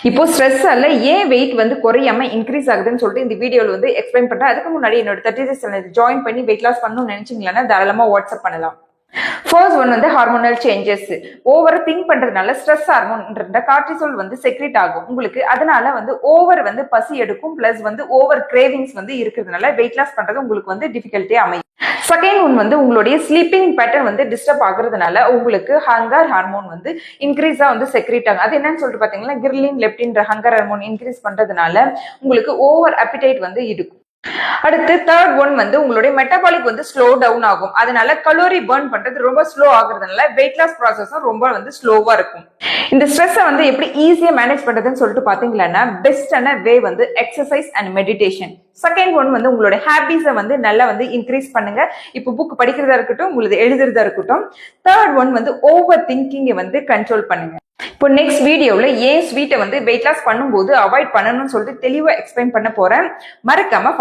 இப்போ ஸ்ட்ரெஸ்ஸால ஏன் வெயிட் வந்து குறையாம இன்க்ரீஸ் ஆகுதுன்னு சொல்லிட்டு இந்த வீடியோல வந்து எக்ஸ்பிளைன் பண்றேன். அதுக்கு முன்னாடி என்னோட 30 days சேனல் ஜாயின் பண்ணி வெயிட் லாஸ் பண்ணணும்னு நினைச்சீங்களா தாராளமா வாட்ஸ்அப் பண்ணலாம். ஃபர்ஸ்ட் ஒன் வந்து ஹார்மோனல் சேஞ்சஸ். ஓவர் திங்க் பண்றதுனால ஸ்ட்ரெஸ் ஹார்மோன் கார்டிசோல் வந்து செக்ரேட் ஆகும் உங்களுக்கு. அதனால வந்து ஓவர் வந்து பசி எடுக்கும், பிளஸ் வந்து ஓவர் கிரேவிங்ஸ் வந்து இருக்கிறதுனால வெயிட் லாஸ் பண்றது உங்களுக்கு வந்து டிஃபிகல்ட்டியா அமையும். செகண்ட் ஒன் வந்து உங்களுடைய ஸ்லீப்பிங் பேட்டர்ன் வந்து டிஸ்டர்ப் ஆகுறதுனால உங்களுக்கு ஹங்கர் ஹார்மோன் வந்து இன்க்ரீஸா வந்து செக்ரேட் ஆகும். அது என்னன்னு சொல்லிட்டு பாத்தீங்கன்னா ghrelin leptin hunger hormone increase பண்றதுனால உங்களுக்கு ஓவர் அப்பிடைட் வந்து இருக்கும். அடுத்து தேர்ட் ஒன் வந்து உங்களுடைய மெட்டபாலிக் வந்து ஸ்லோ டவுன் ஆகும். அதனால கலோரி பர்ன் பண்றது ரொம்ப ஸ்லோ ஆகுறதுனால வெயிட் லாஸ் ப்ராசஸும் ரொம்ப வந்து ஸ்லோவா இருக்கும். இந்த ஸ்ட்ரெஸ்ஸை வந்து எப்படி ஈஸியா மேனேஜ் பண்றதுன்னு சொல்லிட்டு பாத்தீங்கன்னா பெஸ்டான வே வந்து exercise and meditation. Second one வந்து உங்களோட ஹேபிட்ஸை வந்து நல்லா வந்து இன்க்ரீஸ் பண்ணுங்க. இப்போ புக் படிக்கிறதா இருக்கட்டும், உங்களுக்கு எழுதுறதா இருக்கட்டும். தேர்ட் ஒன் வந்து ஓவர் திங்கிங்கை வந்து கண்ட்ரோல் பண்ணுங்க. இப்போ நெக்ஸ்ட் வீடியோல ஏன் ஸ்வீட்டை வந்து வெயிட் லாஸ் பண்ணும்போது அவாய்ட் பண்ணணும்னு சொல்லிட்டு தெளிவா எக்ஸ்பிளைன் பண்ண போறேன். மறக்காம